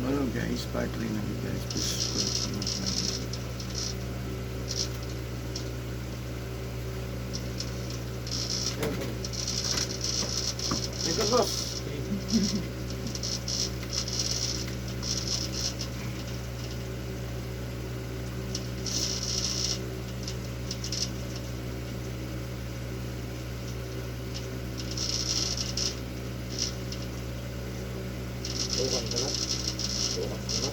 Hello guys, part 3 na guys. Please Ikaw, boss. Tukan ka na. Tukan ka na.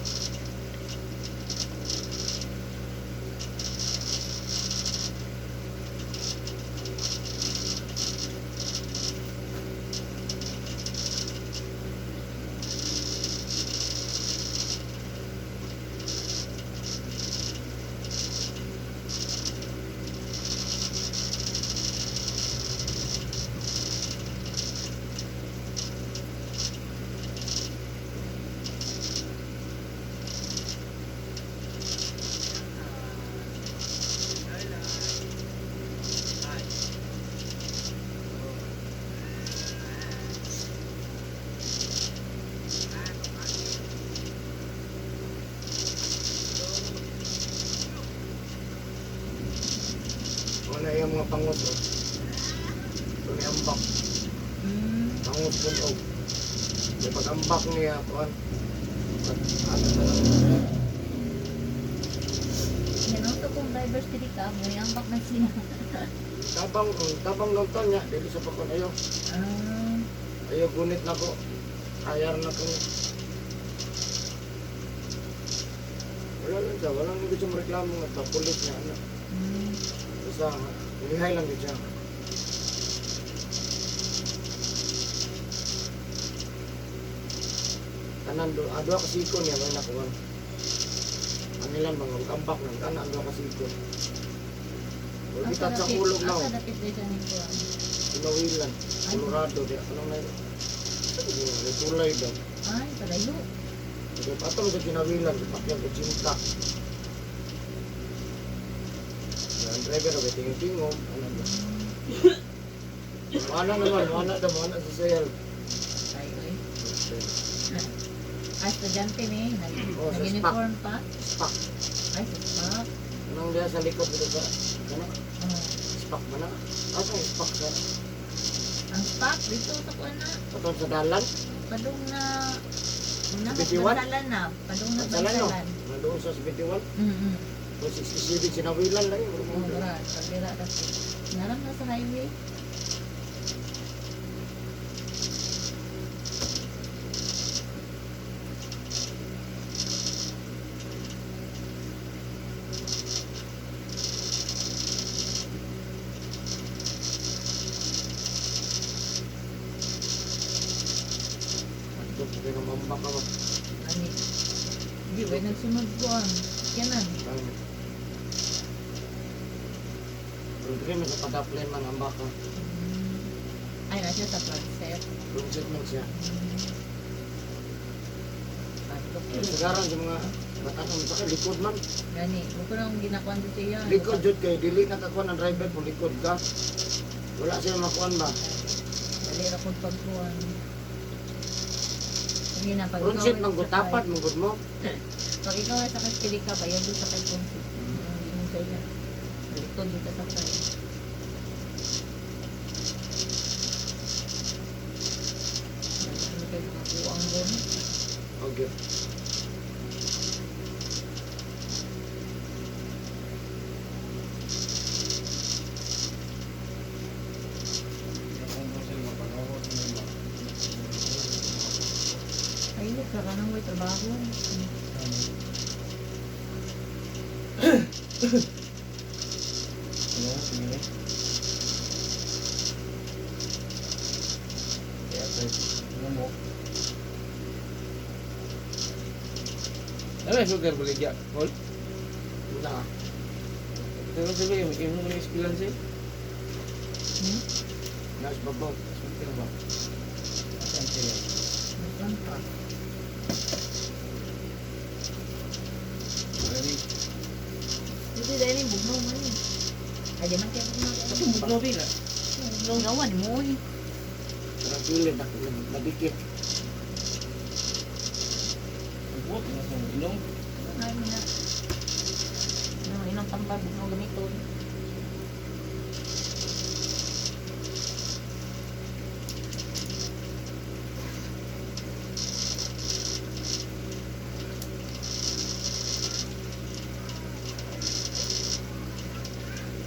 Ano yung mga pangus, oh. Ito ni ambak. Pangus po, oh. Yung pag-ambak niya, kuhan. Ano na lang. Yan ang kung drivers dili ka, may ambak na siya. Tabang lang to niya, dili sa pakon ayaw. Ayaw gunit na ko. Ayar na ko. Wala lang siya, walang hindi siya mareklamo nga papulit niya. Ano. Basta, ilihay lang din siya. Kanan do, adwa kasiko niya, may nakuha. Anilan bang magkambak ng kanan, adwa kasiko. Huwag itat sa kulog na, Asa dapit din siya ni Kuan. Pinawilan, Colorado, di anong na yun? May tulay daw. Ay, palayo. Kasi patong sa kinawilan, pakyan ko cinta. Ang driver na tingin-tingog, ano ba? Mana naman, mana sa sale. Ay, oy. Ay, estudyante ni, Oh, sa nag-uniform pa. Spak. Ay, sa spak. Anong diya sa likod dito sa, ano? Oh. Spak ba na? Asa yung spak sa, Ang spak, dito sa Kuan na. patong sa dalan? Padung na, una Bitiwan? bansalan na. Padung na Sa no? bansalan. Nandoon sa 71? Mm-hmm. O 67, sinawilan lang yun. Oh, berat. Pagdira kasi. Naram na sa highway. Ito, kaya nang mambak ako. Ani. Di ba nagsunod ko ang kanan. Program sa padaplen man ambak ka. Ay, nasa sa transit. Lungsit man siya. Patok. Sagaran sa mga bataan sa likod man. Gani, huwag ko nang ginakuan dito siya. Likod jud kay dili na kakuan ang driver kung likod ka. Wala siya makuan ba? Dali ra kong pagkuhan. Hindi na, pag Runsit ay mang sakay- gutapat mong mo. Pag ikaw ay sakay sa kilika ba, yan doon sakay kong yung sa iya. Likod dito sakay. Ano kayo makakuha doon? Okay. Ay, ka ka nang may trabaho. Ano sugar baligya? Hol? Wala. Pero sabi yung mga ispilan siya. Nas babaw. Sugar ba? Asan sila? Nasaan pa? Mari. Hindi dahil yung bugnaw man eh. Ay, di man kayo bugnaw. Kasi bugnaw pila. Gawan mo eh. Parang pili, nabikit. Huwag na sa inom. Ay, na. Inang tambag mo gamiton.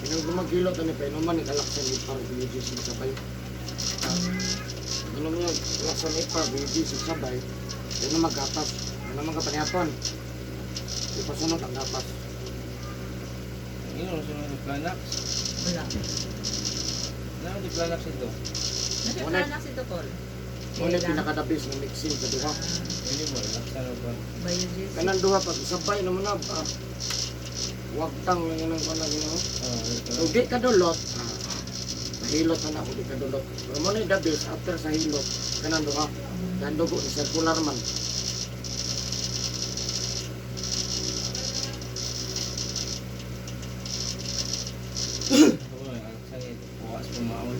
Inang gumagilot ano pa inuman ni kalaksan ni par video sa sabay. Inom niya kalaksan ni par video sa sabay. Ano magatas. Ano man kapaniaton. Ipasunod ang gatas. Ang inom sa mga Planax. Wala. Ano di Planax ito? Nagkakala na si Tokol. Muna pinakadabis ng mixing sa duha. Hindi mo, laksan na ba? Biogis. Kanan duha pag sabay naman na. Huwag tang yung inang kala gino. So di kadulot. Mahilot na ako di kadulot. Pero mo na yung dabis after sa hilot. Kanan duha. Dan dugo ni circular man. Oo, laksan ito. Bukas pumaon.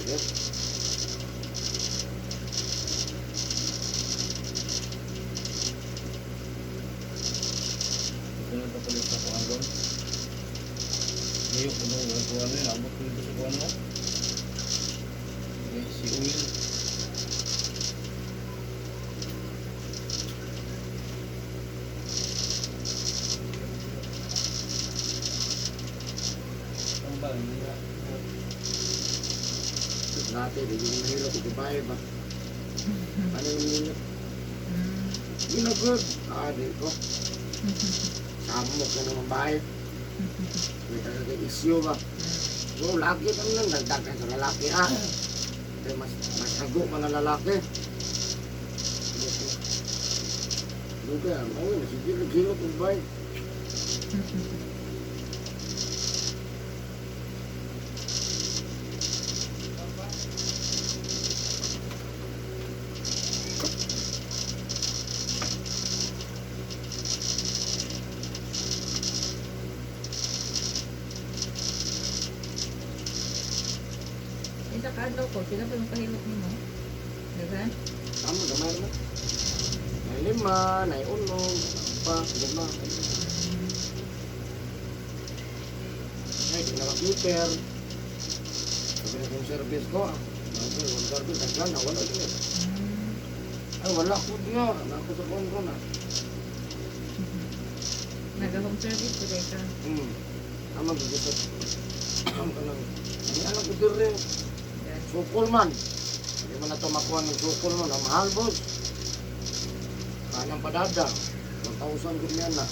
Okay. Ito na papalit sa kuwan doon. Ngayon, kung ang kuwan na yun, abot ko dito sa kuwan mo. Okay, si Will. Ang ba, hindi na. Dati di yung mahilot iti bahay ba. Ano yung minute? Hindi na good. Di ko. Samok ka naman bahay. May talaga issue ba. So laki ka lang. Nagdagan sa lalaki Kaya mas hago ka na lalaki. Luga, mga sige naghilot ang bahay. Isa ka daw ko. Sila pa yung kahilot mo. Diba? Tama, gamay mo. Nay lima, nay uno, pa, lima. Ay, di na mag-meter. Sabi na yung service ko, Mga yung service, naglan na, wala din. Ay, wala ko niya. Ako sa phone ko na. Nag-home service ko ka. Tama, gugutot. Tama ka lang. Hindi alam ko din rin. Yan. Sukol man. Hindi mo na ito makuha ng sukol mo. Ang mahal, boss. Kanyang padada. 1,000 ko niyan na.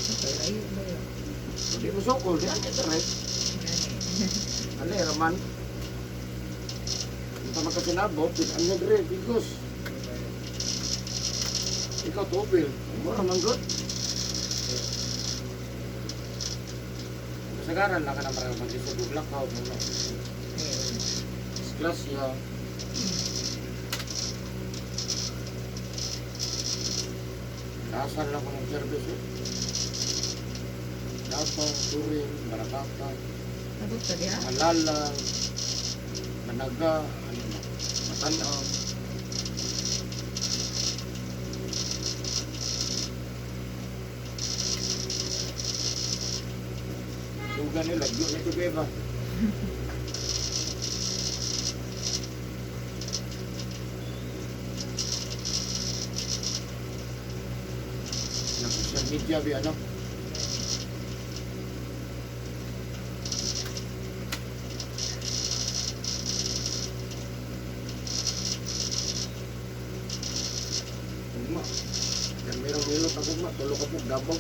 Okay, ayun ba yun? Hindi mo sukol. Di ang interest. Yan Alay, raman. Hindi ka magkasinabot. Di ang nagre. Bigos. Ikaw, tubil. Mura man good. Kasagaran lang ka na parang mag-isog lakaw. Disgrasya. Kasan lang ko ng service eh. Dato, Turin, Baratata, Abot ka diya? Malala, Managa, Matanaw. Suga nila, yun ito ba? Ng social media ba ano? Ugma. Yan merong milot ako ugma, tulo ka po, Davao.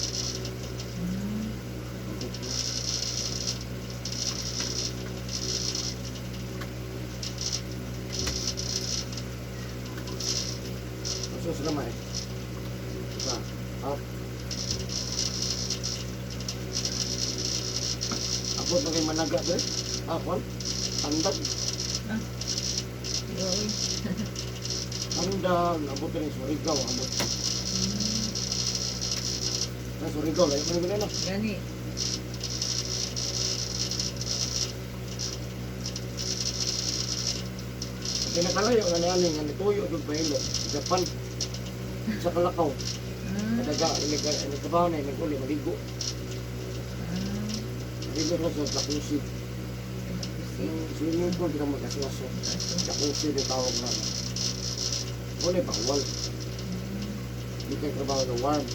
Sus gamay. Diba? Up. Abot na kay Managa doon. Apon. Tandag. Yoy. Tandag. Abot na yung Surigao. Abot. Na Surigao. Layo mo na na. Gani. Pinakalayo nga niya nga nituyo doon pa hilo. Japan. Sa Kalakaw. Kadaga, nagkabaho na, nag-uli, maligo. Maligo na sa jacuzzi. Yung swimming pool, di ka mag-aswaso. Jacuzzi, di tawag na. Uli, bawal. Hindi kayo trabaho na warm.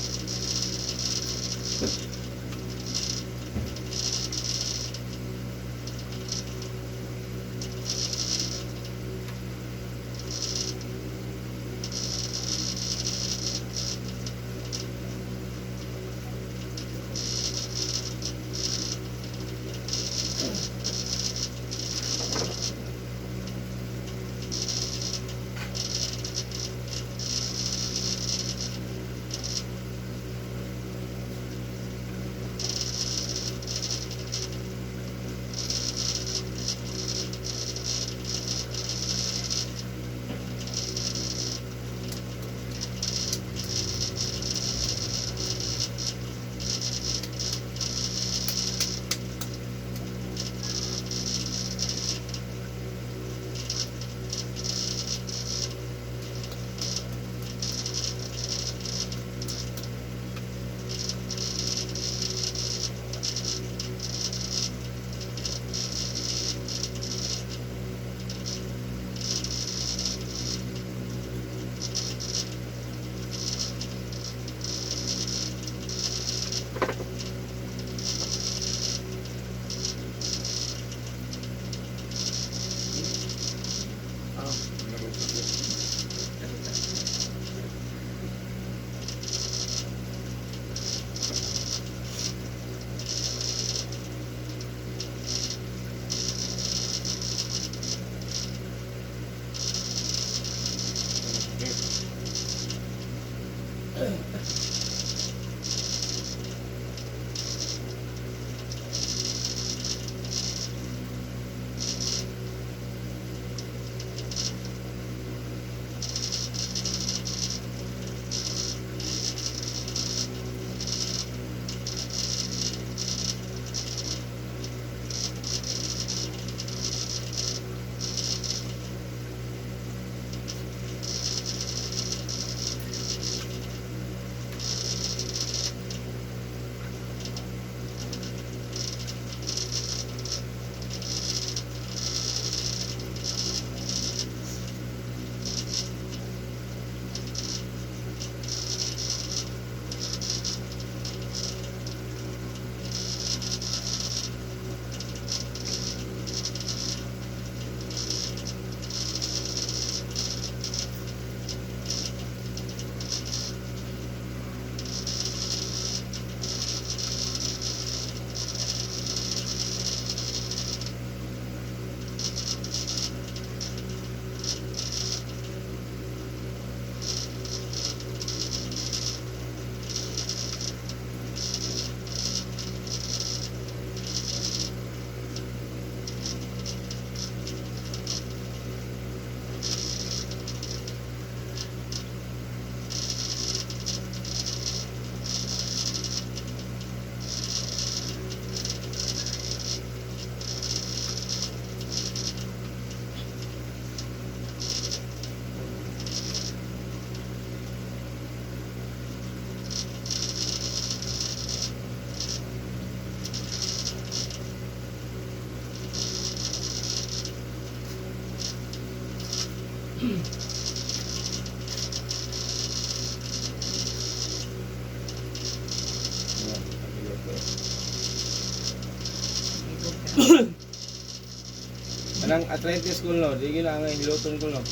Anang arthritis ko no, di gila nga hiluton ko no.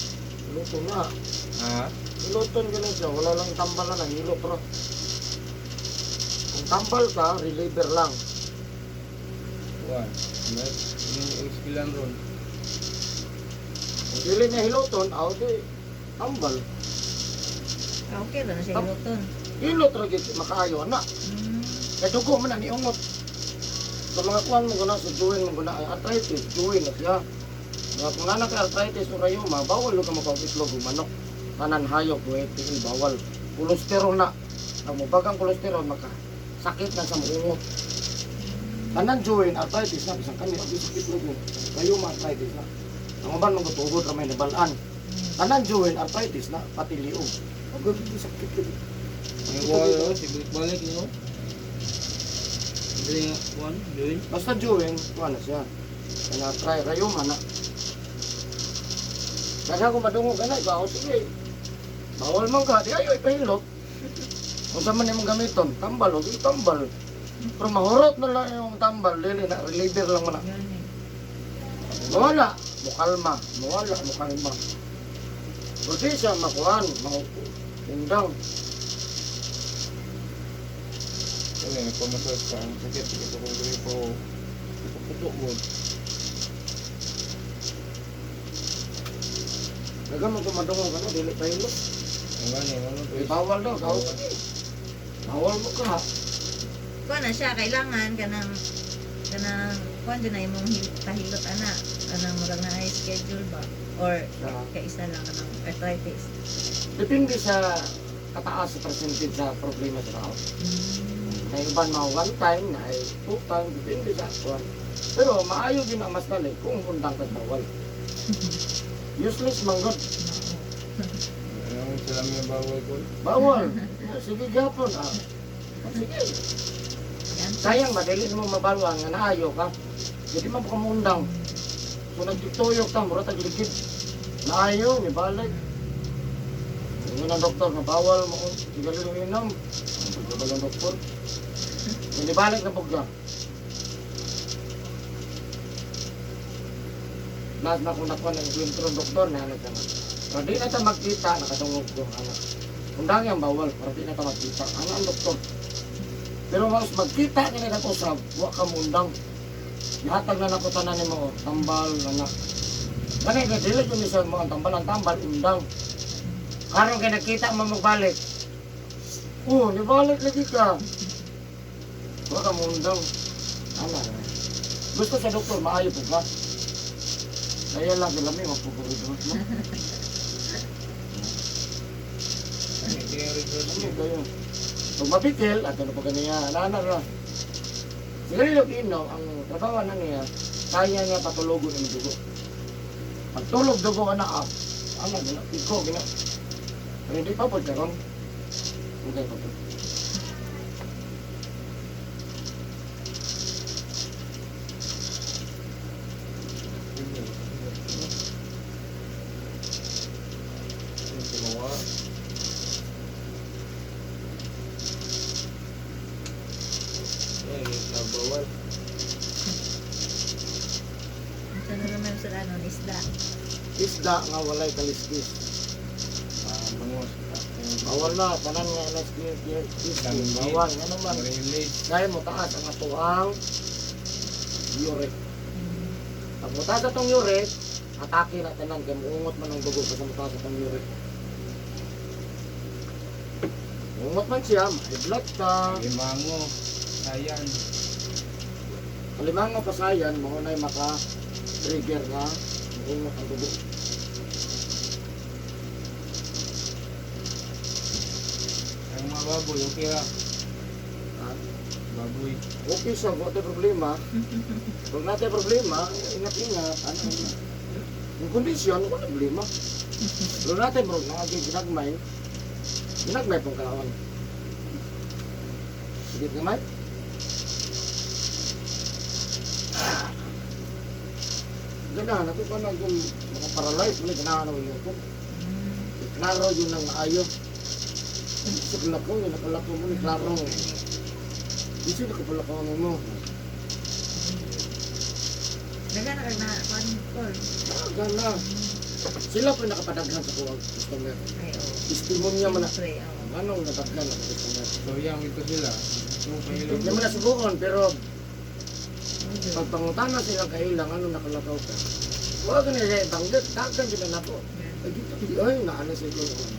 Luto na. Ha? Iluton ka na siya, wala lang tambal na lang, hilo pero. Kung tambal ka, reliever lang. Kuan. Yung iskilan ron. Kung dili na hiloton, di tambal. Okay ba na siya hiluton? Hilot ra gyud makaayo na. Kay dugo man ang iungot. Sa mga kuan mo guna sa joint mo guna arthritis, joint na siya. Mga kung nanak arthritis o rayuma, bawal ka mapag-itlog o manok. Tanan hayop, buhay, bawal. Kolesterol na. Ang mubagang kolesterol, sakit na sa muungot. Tanan joint, arthritis na, bisang kami, ang itlog mo. Rayuma, arthritis na. Ang uban magtugod ra may nabalaan. Tanan joint arthritis na pati liog. Ang gagawin sakit gid. May wala, balik niyo. Hindi nga, kuhan, doon. Basta joint, kuha na siya. Kaya try rayuma na. Kasi ako madungog ka na, ikaw sige. Bawal man ka, di ayo ipahilot. Kung saan man yung gamiton, tambal, o di tambal. Pero mahurot na lang yung tambal, dili na, reliever lang mo na. Yan eh. Mawala, mukalma, mawala, mukalma. Kung di siya makuhan, tindang. Kaya nagpamasas ka, ang sakit, sakit ako gripo. Putok mo. Nagamang kung madungog ka na, dili pahilot. Ang gani, ano to Eh, bawal daw, bawal. Bawal mo ka ha. Kuha na siya, kailangan kanang kuha dyan na imong pahilot ana. Kanang murag na ay schedule ba? Or kaisa lang kanang arthritis. Depende sa kataas sa percentage sa problema sa tao. May iban mga one time, na ay two time, depende sa kuhan. Pero maayo din ang mas dali kung undang ka bawal. Useless manggod. Ano sila may bawal ko? Bawal. Sige gapon. Sige. Yan. Sayang ba, dili mo mabalwan nga naayo ka. Jadi mo ka mundang. Kung nagtutuyok ka, mura tagligid. Naayo, ni balik. Yung ng doktor, na bawal mo. Sigaling yung inom. Ang pagkabal ng doktor. Hindi balik na pagka. Lahat na kung nakuha ng kwentro ng doktor na ano ka na. Pero di na ito magkita, nakatungog ko. Ano. Kundang yung bawal, pero di na ito magkita. Ano ang doktor? Pero mas magkita nila na ito sa huwag ka mundang. Ihatag na nakutanan ni mo, tambal na na. Ganun ka, dili ko niya mo ang tambal, undang. Karong kaya nakita mo magbalik. Nibalik lagi ka. Huwag ka mundang. Ano na. Gusto sa doktor, maayo po ka. Kaya lang, kailangan mo magpupurido mo. Hindi yung record Ano niya. kayo? Pag mapikil, at ano pa kaniya, na. Siguro inom, ang trabaho na niya, kaya niya patulogon ng dugo. Pag tulog dugo ka na ano, iko, gina. Pero hindi pa po karon. Okay pa po. Yung ginawa. Eh, nabawal. Ito na naman sa ano, isda. Isda nga walay kaliskis. Bangos. Bawal na, tanan nga kaliskis. Bawal, nga naman. Marinate. Kaya mo taas ang atuang uric. Pag mo taas atong uric, atake na tanan, kaya muungot man ang dugo kasi mo taas atong uric. Muungot man siya, may blood ka. Limango. Ayan. Kalimang pasayan, mo na maka-trigger nga, muungot ang dugo. Ang mga baboy, okay ra. Ah, Baboy. Okay siya, kung natin problema. Kung natin problema, ingat-ingat, ano na. Yung kondisyon, wala problema. Pero natin bro, ginagmay pong kaon. Sige gamay. Ganahan, ako pa na yung mga paralyze, wala ganahan ako yung ito. Klaro yun ang maayo. Sa kalako, yung nakalako mo, klaro. Kasi nakapalako mo. Daga na na kuan call. Gana. Sila po nakapadaghan sa kuwag customer. Ay oo. Testimonya man na. Pre, oo. Anong nadaghan ang customer? So, yang ito sila. Ito, pahilog. Hindi mo na subukan, pero pag pangutana silang kailang, ano nakalakaw ka? Huwag ka nila banggit, daghan sila na po. Ay, dito, ay, naana sila yung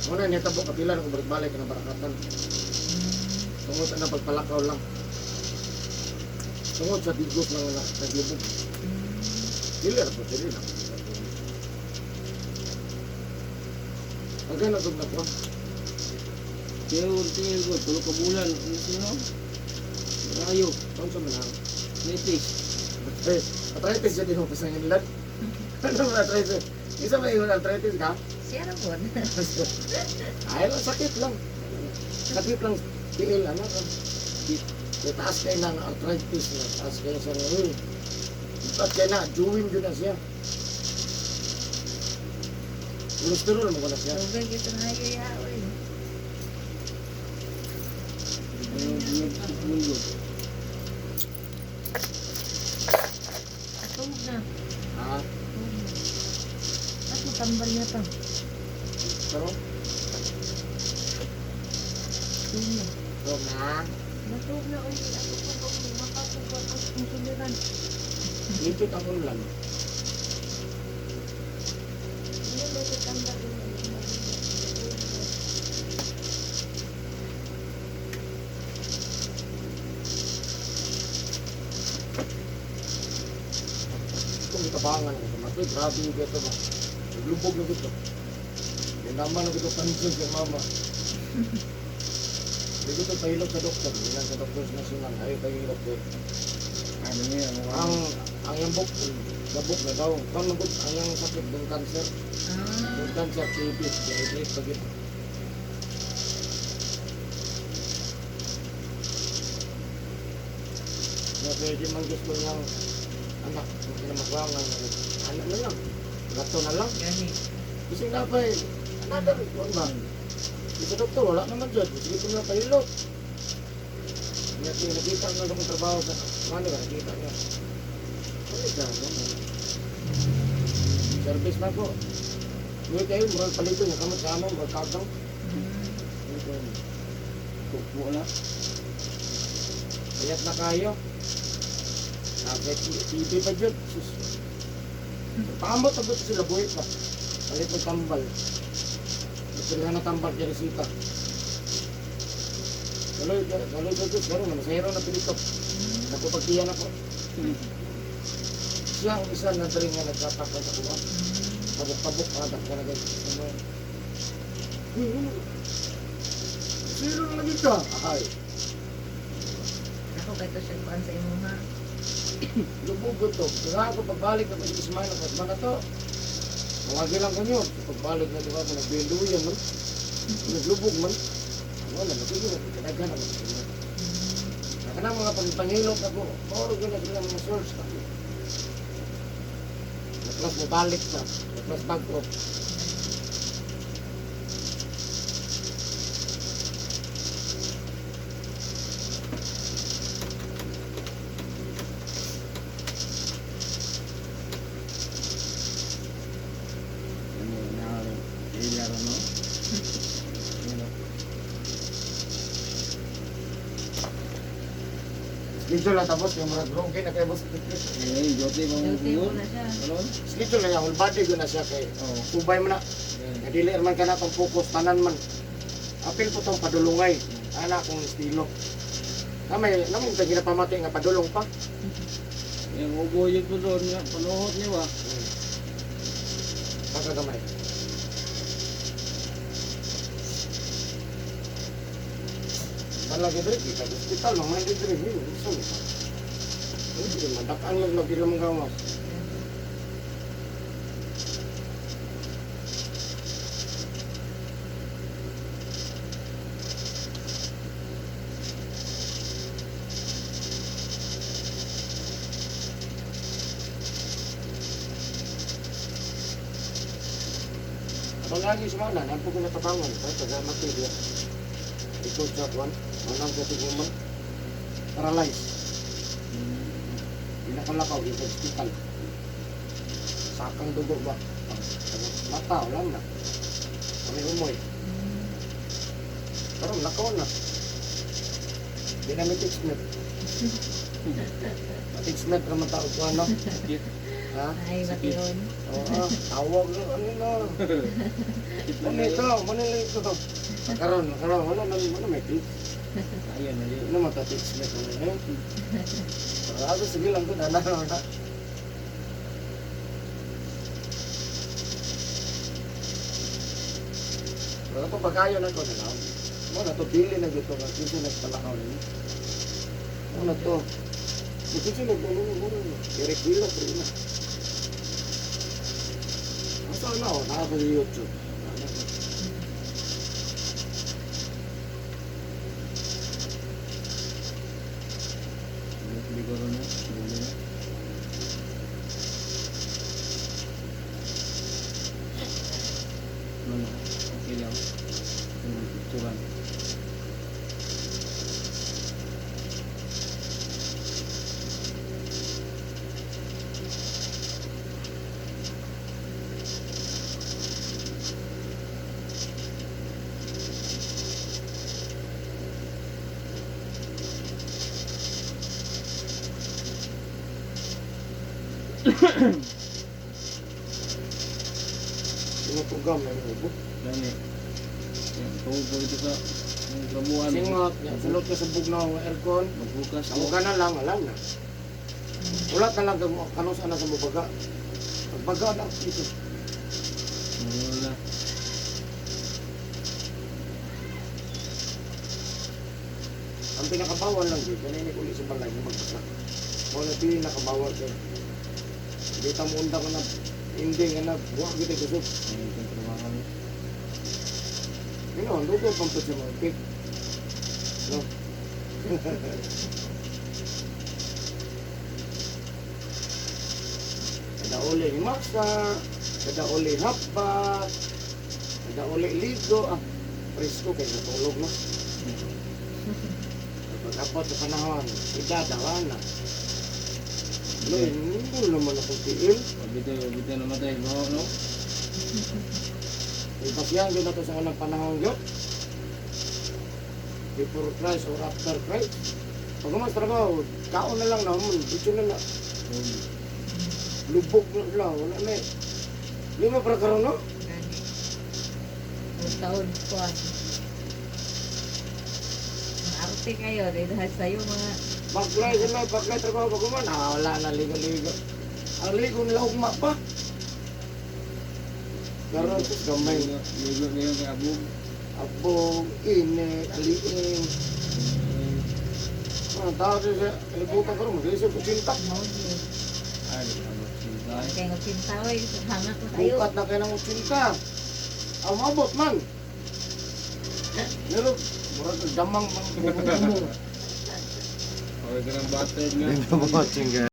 Muna, netabo kapila na kung balik-balik ka ng barakatan. Tungod na pagpalakaw lang. Tungod sa digos lang na naglubog. Hilir po sila lang. Agay na dog na po. Kaya tingin ko, tulog ka bulan. Ano sino? Ayaw, saan sa manang? Netis. Arthritis siya din mo pasangin lang. Ano ba arthritis? Isa ba yung arthritis ka? Siya ra po. Ay, sakit lang. Sakit lang. Tiil, ano ka? May taas kayo ng arthritis na. Taas kayo sa ngayon. Taas kayo na, juwin yun na siya. Cholesterol mo na siya. Tubig ito na kaya oy. Tubig na. Ah, At matambal niya to. pero, Tubig na. ito na. Matubig na oy. Ako po po makapagod ang suliran. Lipit ako lang. Hindi ba ito tambal yun? Itong itabangan ko. Matoy, grabe yung ito ba? Naglubog na ito. Yung naman na ito pansin kay mama. Hindi ko ito pahilap sa doktor. Hindi lang sa doktor national. Ayaw pahilap ko. Ano niya, Ang yung buk na daw. Kung nagod, ang yung sakit ng cancer. Ah. Yung cancer, TB. Dihydrate pag ito. Na pwede man gusto niyang anak, hindi na magwangan. Ano na lang. Gato na lang. Gani. Kasi nga pa eh, another one ba? Sa doktor, wala naman dyan. Sige ko na pahilot. Nakita nga sa mong trabaho sa ano ka, nakita nga. Ano ka, ano? Service na po. Ngayon kayo, murag palito niya, kamot sa amin, murag kagdaw. Tukbo na. Kayat na kayo. TV pa dyan. Sus. Pakamot abot sila, buhit pa. Palit ng tambal. Napilihan na tambal, jerisita. Kaloy ko dyan, pero masahiro na pilito. Napupagtiyan ako. Siya ang isa na daling nga nagtatakot sa kuha. Tabok-tabok, adak ka na guys. Sino na naging ka? Ay, Ako kay to siya kuan sa imo ha. lubog ko to. Kaya ako pagbalik na pwede kismahin ako. Mana to? Mawagi lang ko nyo. Pagbalik na diba ako nagbiluyan man. Naglubog man. Wala, sige na. Kadagan ako. Naka na mga pangilok ako. Mauro ko na sila mga source. Naklas mo balik na. Naklas bankrupt. Ano na, ilaro no? Schedule na tapos yung mga broken na kayo boss. Eh, jote mo Duty mo yun. na siya. Ano? Schedule na yung whole body ko na siya kay Oo. ubay mo na. Nadili man ka na itong focus, tanan man. Apil po itong padulungay. Anak kong estilo. Namin ito ginapamati nga padulong pa. Yung uboy ko doon, panuhot niya ba? Pagkagamay. Malagi dito, kita sa hospital, mamay dito rin. Hindi, madakaan lang nagilang gawas. Ang lagi sa mga nan, po ko natabangan, kahit pag-amat ko ito sa kwan, manang sa tiguman, paralyzed. Pinakalakaw, dito sa hospital. Sakang dugo ba? Mata, wala na. Kami umoy. Pero nakaw na. Di namin tiksmet. Tiksmet naman tao ko ano. Ha? Ay, matiyon. Oo, tawag na ano na. Manila ito. Karon, wala may tiks. Ayun na yun. Ano matatiksmet na eh. Ako sige lang ko, na. Wala pa pagkayo na ko na lang. Mo na to bili na gito nga kinsa nagpalakaw ni. Mo na to. Kinsa nagpalakaw mo. Kire kilo pre na. no, naka sa YouTube. Hindi ko rin na. Hindi na. Ano? Okay lang. Picturean. Tinutugam na yung ubo. Dami. Tungkol po ito sa yung trabuhan. Singot, sulot ka sa bugnaw ng aircon. Magbukas Kamu ka na lang, alam na. Ulat na lang kanusa na sa mubaga. Pagbaga na dito. Wala. Ang pinakabawal lang dito, naninig ulit sa balay yung magbasa. Kung ano yung nakabawal siya. Hindi mo undang na, hindi nga na, buwag kita kusok. Ayun yung trabaho. Yun o, luto pampot sa mga pig. No? Kada uli himasa, kada uli hapa, kada uli ligo. Ah, presko kayo natulog no? Pag-apot sa panahon, idadawan na. No, hindi naman akong tiil. Pabito namatay. No? Ipasyan yun na to sa unang panahon yun. Before Christ or after Christ. Pag mas trabaho, kaon na lang naman. Ito na na. Lubog na lang. Wala na eh. Hindi mo para karoon no? Gani. Ang taon ko. Arte kayo, dahil sa'yo mga Pag-fly sila, pag-fly trabaho pag kuman. Ah, wala na ligo-ligo. Ang ligo nila ugma pa. Karoon ito gamay. Ligo ngayon kay Abog. Abog, init, aliing. Ah, tao siya, libutan ko rin. Mag-isip ko sintak. mojo. Ay, Abog. Sintay. Kaya ng pintaway, hangak na tayo. Bukat na kayo ng utsinta. Ang mabot man. Pero, murag damang mga Okay ka ng butter nga.